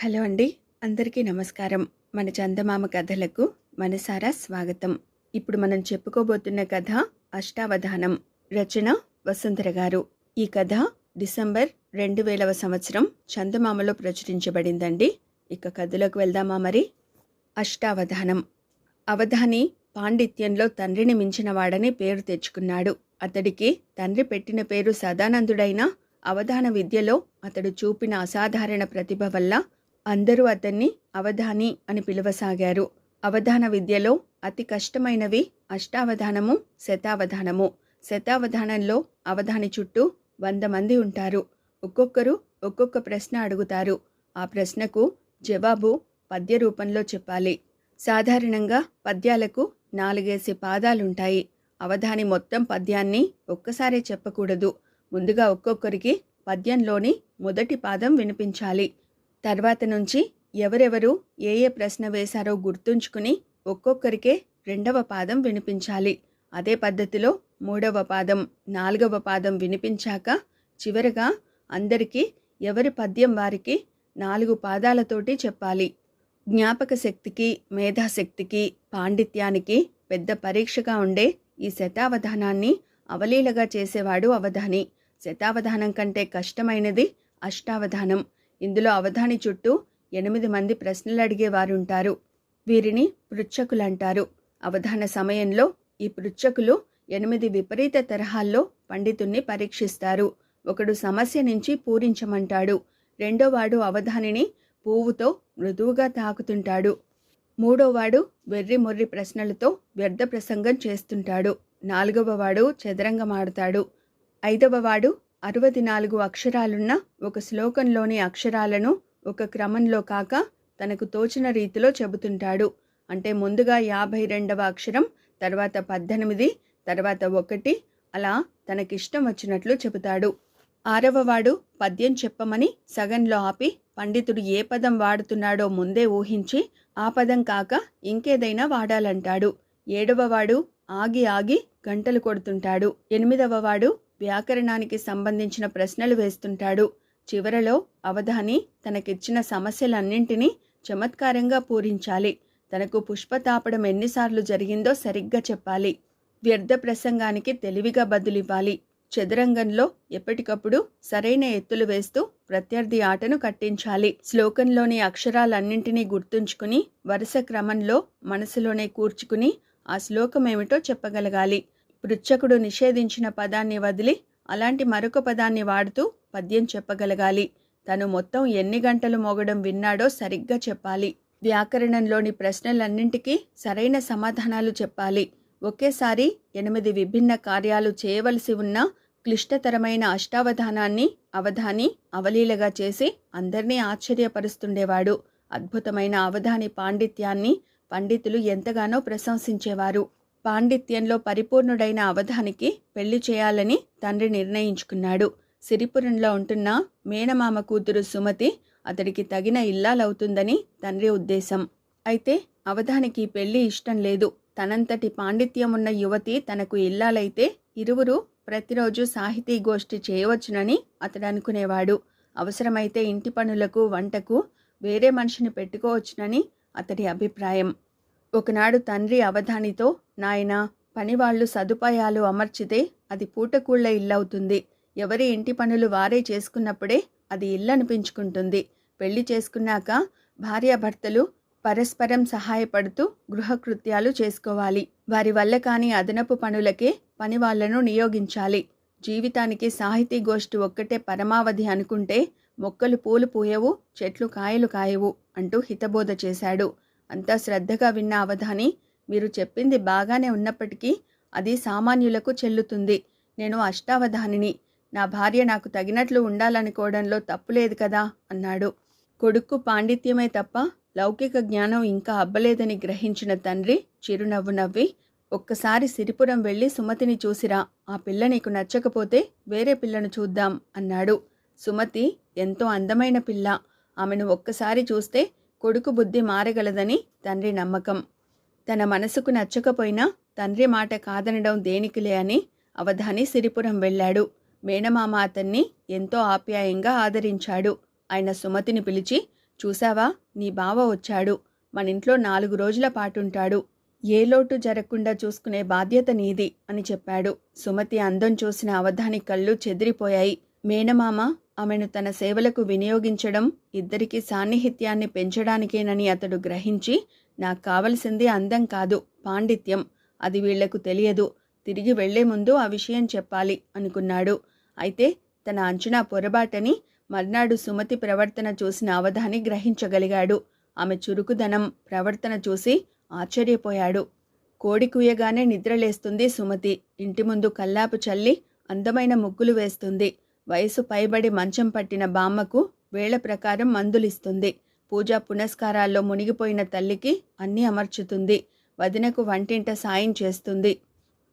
Hello అండి. అందరికీ నమస్కారం. మన చందమామ కథలకు మనసారా స్వాగతం. ఇప్పుడు మనం చెప్పుకోబోతున్న కథ అష్టావధానం. రచన వసుంధర గారు. ఈ కథ డిసెంబర్ 2000వ సంవత్సరం చందమామలో ప్రచురించబడిందండి. ఇక కథలోకి వెళ్దామా మరి? అష్టావధానం. అవధాని పాండిత్యంలో తండ్రిని మించినవాడని పేరు తెచ్చుకున్నాడు. అతడికి తండ్రి పెట్టిన పేరు సదానందుడైనా అవధాన విద్యలో అతడు చూపిన అసాధారణ ప్రతిభ వల్ల అందరూ అతన్ని అవధాని అని పిలవసాగారు. అవధాన విద్యలో అతి కష్టమైనవి అష్టావధానము, శతావధానము. శతావధానంలో అవధాని చుట్టూ 100 మంది ఉంటారు. ఒక్కొక్కరు ఒక్కొక్క ప్రశ్న అడుగుతారు. ఆ ప్రశ్నకు జవాబు పద్య రూపంలో చెప్పాలి. సాధారణంగా పద్యాలకు 4 పాదాలుంటాయి. అవధాని మొత్తం పద్యాన్ని ఒక్కసారే చెప్పకూడదు. ముందుగా ఒక్కొక్కరికి పద్యంలోని మొదటి పాదం వినిపించాలి. తర్వాత నుంచి ఎవరెవరు ఏ ప్రశ్న వేశారో గుర్తుంచుకుని ఒక్కొక్కరికే 2వ పాదం వినిపించాలి. అదే పద్ధతిలో 3వ పాదం, 4వ పాదం వినిపించాక చివరగా అందరికీ ఎవరి పద్యం వారికి 4 పాదాలతోటి చెప్పాలి. జ్ఞాపక శక్తికి, మేధాశక్తికి, పాండిత్యానికి పెద్ద పరీక్షగా ఉండే ఈ శతావధానాన్ని అవలీలగా చేసేవాడు అవధాని. శతావధానం కంటే కష్టమైనది అష్టావధానం. ఇందులో అవధాని చుట్టూ 8 మంది ప్రశ్నలు అడిగేవారుంటారు. వీరిని పృచ్ఛకులంటారు. అవధాన సమయంలో ఈ పృచ్ఛకులు 8 విపరీత తరహాల్లో పండితుణ్ణి పరీక్షిస్తారు. ఒకడు సమస్య నుంచి పూరించమంటాడు. రెండోవాడు అవధానిని పువ్వుతో మృదువుగా తాకుతుంటాడు. మూడోవాడు వెర్రి మొర్రి ప్రశ్నలతో వ్యర్థ ప్రసంగం చేస్తుంటాడు. 4వవాడు చదరంగమాడుతాడు. 5వవాడు 64 అక్షరాలున్న ఒక శ్లోకంలోని అక్షరాలను ఒక క్రమంలో కాక తనకు తోచిన రీతిలో చెబుతుంటాడు. అంటే ముందుగా 52వ అక్షరం, తర్వాత 18, తర్వాత 1, అలా తనకిష్టం వచ్చినట్లు చెబుతాడు. 6వవాడు పద్యం చెప్పమని సగంలో ఆపి పండితుడు ఏ పదం వాడుతున్నాడో ముందే ఊహించి ఆ పదం కాక ఇంకేదైనా వాడాలంటాడు. 7వవాడు ఆగి ఆగి గంటలు కొడుతుంటాడు. 8వవాడు వ్యాకరణానికి సంబంధించిన ప్రశ్నలు వేస్తుంటాడు. చివరలో అవధాని తనకిచ్చిన సమస్యలన్నింటినీ చమత్కారంగా పూరించాలి. తనకు పుష్పతాపడం ఎన్నిసార్లు జరిగిందో సరిగ్గా చెప్పాలి. వ్యర్థ ప్రసంగానికి తెలివిగా బదులివ్వాలి. చదరంగంలో ఎప్పటికప్పుడు సరైన ఎత్తులు వేస్తూ ప్రత్యర్థి ఆటను కట్టించాలి. శ్లోకంలోని అక్షరాలన్నింటినీ గుర్తుంచుకుని వరుస క్రమంలో మనసులోనే కూర్చుకుని ఆ శ్లోకమేమిటో చెప్పగలగాలి. పృచ్ఛకుడు నిషేధించిన పదాన్ని వదిలి అలాంటి మరొక పదాన్ని వాడుతూ పద్యం చెప్పగలగాలి. తను మొత్తం ఎన్ని గంటలు మోగడం విన్నాడో సరిగ్గా చెప్పాలి. వ్యాకరణంలోని ప్రశ్నలన్నింటికీ సరైన సమాధానాలు చెప్పాలి. ఒకేసారి 8 విభిన్న కార్యాలు చేయవలసి ఉన్న క్లిష్టతరమైన అష్టావధానాన్ని అవధాని అవలీలగా చేసి అందర్నీ ఆశ్చర్యపరుస్తుండేవాడు. అద్భుతమైన అవధాని పాండిత్యాన్ని పండితులు ఎంతగానో ప్రశంసించేవారు. పాండిత్యంలో పరిపూర్ణుడైన అవధానికి పెళ్లి చేయాలని తండ్రి నిర్ణయించుకున్నాడు. సిరిపురంలో ఉంటున్న మేనమామ కూతురు సుమతి అతడికి తగిన ఇల్లాలవుతుందని తండ్రి ఉద్దేశం. అయితే అవధానికి పెళ్లి ఇష్టం లేదు. తనంతటి పాండిత్యమున్న యువతి తనకు ఇల్లాలైతే ఇరువురు ప్రతిరోజు సాహితీ గోష్ఠి చేయవచ్చునని అతడు అనుకునేవాడు. అవసరమైతే ఇంటి పనులకు, వంటకు వేరే మనిషిని పెట్టుకోవచ్చునని అతడి అభిప్రాయం. ఒకనాడు తండ్రి అవధానితో, నాయనా, పనివాళ్లు సదుపాయాలు అమర్చితే అది పూటకూళ్ల ఇల్లవుతుంది. ఎవరి ఇంటి పనులు వారే చేసుకున్నప్పుడే అది ఇల్లనిపించుకుంటుంది. పెళ్లి చేసుకున్నాక భార్యాభర్తలు పరస్పరం సహాయపడుతూ గృహకృత్యాలు చేసుకోవాలి. వారి వల్ల కాని అదనపు పనులకే పనివాళ్లను నియోగించాలి. జీవితానికి సాహితీ గోష్ఠి ఒక్కటే పరమావధి అనుకుంటే మొక్కలు పూలు పూయవు, చెట్లు కాయలు కాయవు అంటూ హితబోధ చేశాడు. అంతా శ్రద్ధగా విన్న అవధాని, మీరు చెప్పింది బాగానే ఉన్నప్పటికీ అది సామాన్యులకు చెల్లుతుంది. నేను అష్టావధానిని. నా భార్య నాకు తగినట్లు ఉండాలనుకోవడంలో తప్పులేదు కదా అన్నాడు. కొడుక్కు పాండిత్యమే తప్ప లౌకిక జ్ఞానం ఇంకా అబ్బలేదని గ్రహించిన తండ్రి చిరునవ్వు నవ్వి, ఒక్కసారి సిరిపురం వెళ్ళి సుమతిని చూసిరా. ఆ పిల్ల నీకు నచ్చకపోతే వేరే పిల్లను చూద్దాం అన్నాడు. సుమతి ఎంతో అందమైన పిల్ల. ఆమెను ఒక్కసారి చూస్తే కొడుకు బుద్ధి మారగలదని తండ్రి నమ్మకం. తన మనసుకు నచ్చకపోయినా తండ్రి మాట కాదనడం దేనికిలే అని అవధాని సిరిపురం వెళ్ళాడు. మేనమామ అతన్ని ఎంతో ఆప్యాయంగా ఆదరించాడు. ఆయన సుమతిని పిలిచి, చూసావా, నీ బావ వచ్చాడు, మనింట్లో 4 రోజుల పాటుంటాడు, ఏ లోటు జరగకుండా చూసుకునే బాధ్యత నీది అని చెప్పాడు. సుమతి అందం చూసిన అవధాని కళ్ళు చెదిరిపోయాయి. మేనమామ ఆమెను తన సేవలకు వినియోగించడం ఇద్దరికీ సాన్నిహిత్యాన్ని పెంచడానికేనని అతడు గ్రహించి, నాకు కావలసింది అందం కాదు, పాండిత్యం, అది వీళ్లకు తెలియదు, తిరిగి వెళ్లే ముందు ఆ విషయం చెప్పాలి అనుకున్నాడు. అయితే తన అంచనా పొరబాటని మర్నాడు సుమతి ప్రవర్తన చూసిన అవధాని గ్రహించగలిగాడు. ఆమె చురుకుదనం, ప్రవర్తన చూసి ఆశ్చర్యపోయాడు. కోడి కూయగానే నిద్రలేస్తుంది సుమతి. ఇంటి ముందు కల్లాపు చల్లి అందమైన ముగ్గులు వేస్తుంది. వయసు పైబడి మంచం పట్టిన బామ్మకు వేళ ప్రకారం మందులిస్తుంది. పూజా పునస్కారాల్లో మునిగిపోయిన తల్లికి అన్నీ అమర్చుతుంది. వదినకు వంటింట సాయం చేస్తుంది.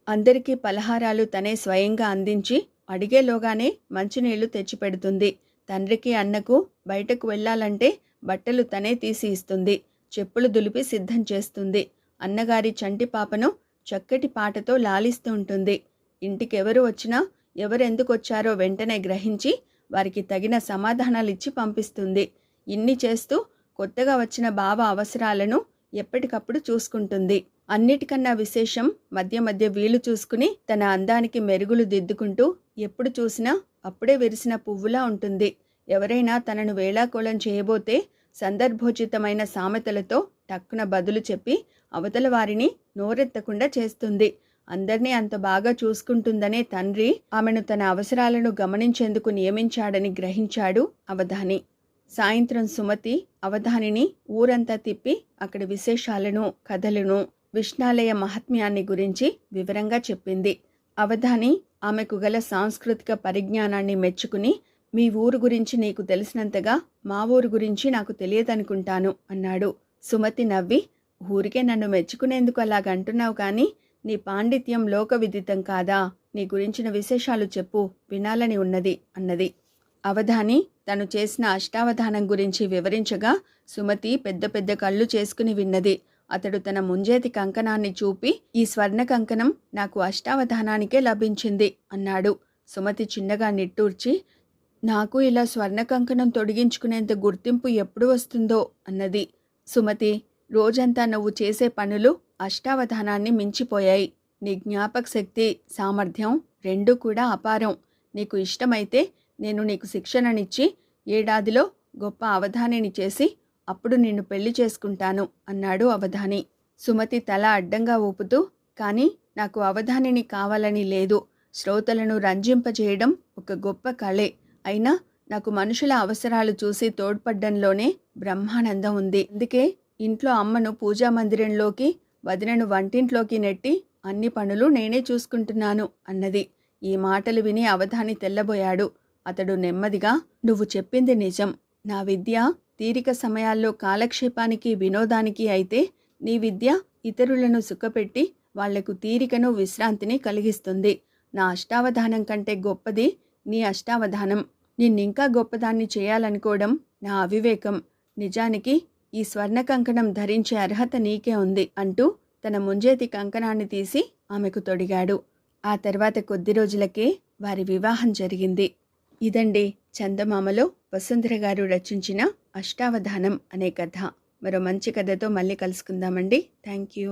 అందరికీ పలహారాలు తనే స్వయంగా అందించి అడిగేలోగానే మంచినీళ్లు తెచ్చిపెడుతుంది. తండ్రికి అన్నకు బయటకు వెళ్లాలంటే బట్టలు తనే తీసి ఇస్తుంది. చెప్పులు దులిపి సిద్ధం చేస్తుంది. అన్నగారి చంటి పాపను చక్కటి పాటతో లాలిస్తూ ఉంటుంది. ఇంటికెవరు వచ్చినా ఎవరెందుకొచ్చారో వెంటనే గ్రహించి వారికి తగిన సమాధానాలిచ్చి పంపిస్తుంది. ఇన్ని చేస్తూ కొత్తగా వచ్చిన బావ అవసరాలను ఎప్పటికప్పుడు చూసుకుంటుంది. అన్నిటికన్నా విశేషం, మధ్య మధ్య వీలు చూసుకుని తన అందానికి మెరుగులు దిద్దుకుంటూ ఎప్పుడు చూసినా అప్పుడే విరిసిన పువ్వులా ఉంటుంది. ఎవరైనా తనను వేళాకోళం చేయబోతే సందర్భోచితమైన సామెతలతో టక్కున బదులు చెప్పి అవతల వారిని నోరెత్తకుండా చేస్తుంది. అందర్నీ అంత బాగా చూసుకుంటుందనే తండ్రి ఆమెను తన అవసరాలను గమనించేందుకు నియమించాడని గ్రహించాడు అవధాని. సాయంత్రం సుమతి అవధానిని ఊరంతా తిప్పి అక్కడి విశేషాలను, కథలను, విష్ణాలయ మహాత్మ్యాన్ని గురించి వివరంగా చెప్పింది. అవధాని ఆమెకు గల సాంస్కృతిక పరిజ్ఞానాన్ని మెచ్చుకుని, మీ ఊరు గురించి నీకు తెలిసినంతగా మా ఊరు గురించి నాకు తెలియదనుకుంటాను అన్నాడు. సుమతి నవ్వి, ఊరికే నన్ను మెచ్చుకునేందుకు అలాగంటున్నావు కానీ నీ పాండిత్యం లోక విదితం కాదా? నీ గురించిన విశేషాలు చెప్పు, వినాలని ఉన్నది అన్నది. అవధాని తను చేసిన అష్టావధానం గురించి వివరించగా సుమతి పెద్ద పెద్ద కళ్ళు చేసుకుని విన్నది. అతడు తన ముంజేతి కంకణాన్ని చూపి, ఈ స్వర్ణ కంకణం నాకు అష్టావధానానికే లభించింది అన్నాడు. సుమతి చిన్నగా నిట్టూర్చి, నాకు ఇలా స్వర్ణ కంకణం తొడిగించుకునేంత గుర్తింపు ఎప్పుడు వస్తుందో అన్నది. సుమతి, రోజంతా నువ్వు చేసే పనులు అష్టావధానాన్ని మించిపోయాయి. నీ జ్ఞాపక శక్తి, సామర్థ్యం రెండూ కూడా అపారం. నీకు ఇష్టమైతే నేను నీకు శిక్షణనిచ్చి ఏడాదిలో గొప్ప అవధానిని చేసి అప్పుడు నిన్ను పెళ్లి చేసుకుంటాను అన్నాడు అవధాని. సుమతి తల అడ్డంగా ఊపుతూ, కానీ నాకు అవధానిని కావాలని లేదు. శ్రోతలను రంజింపజేయడం ఒక గొప్ప కళే. అయినా నాకు మనుషుల అవసరాలు చూసి తోడ్పడ్డంలోనే బ్రహ్మానందం ఉంది. అందుకే ఇంట్లో అమ్మను పూజా మందిరంలోకి, వదినను వంటింట్లోకి నెట్టి అన్ని పనులు నేనే చూసుకుంటున్నాను అన్నది. ఈ మాటలు విని అవధాని తెల్లబోయాడు. అతడు నెమ్మదిగా, నువ్వు చెప్పింది నిజం. నా విద్య తీరిక సమయాల్లో కాలక్షేపానికి, వినోదానికి అయితే, నీ విద్య ఇతరులను సుఖపెట్టి వాళ్లకు తీరికను, విశ్రాంతిని కలిగిస్తుంది. నా అష్టావధానం కంటే గొప్పది నీ అష్టావధానం. నిన్నింకా గొప్పదాన్ని చేయాలనుకోవడం నా అవివేకం. నిజానికి ఈ స్వర్ణ కంకణం ధరించే అర్హత నీకే ఉంది అంటూ తన ముంజేతి కంకణాన్ని తీసి ఆమెకు తొడిగాడు. ఆ తర్వాత కొద్ది రోజులకే వారి వివాహం జరిగింది. ఇదండి చందమామలో వసుంధర గారు రచించిన అష్టావధానం అనే కథ. మరో మంచి కథతో మళ్ళీ కలుసుకుందామండి. Thank you.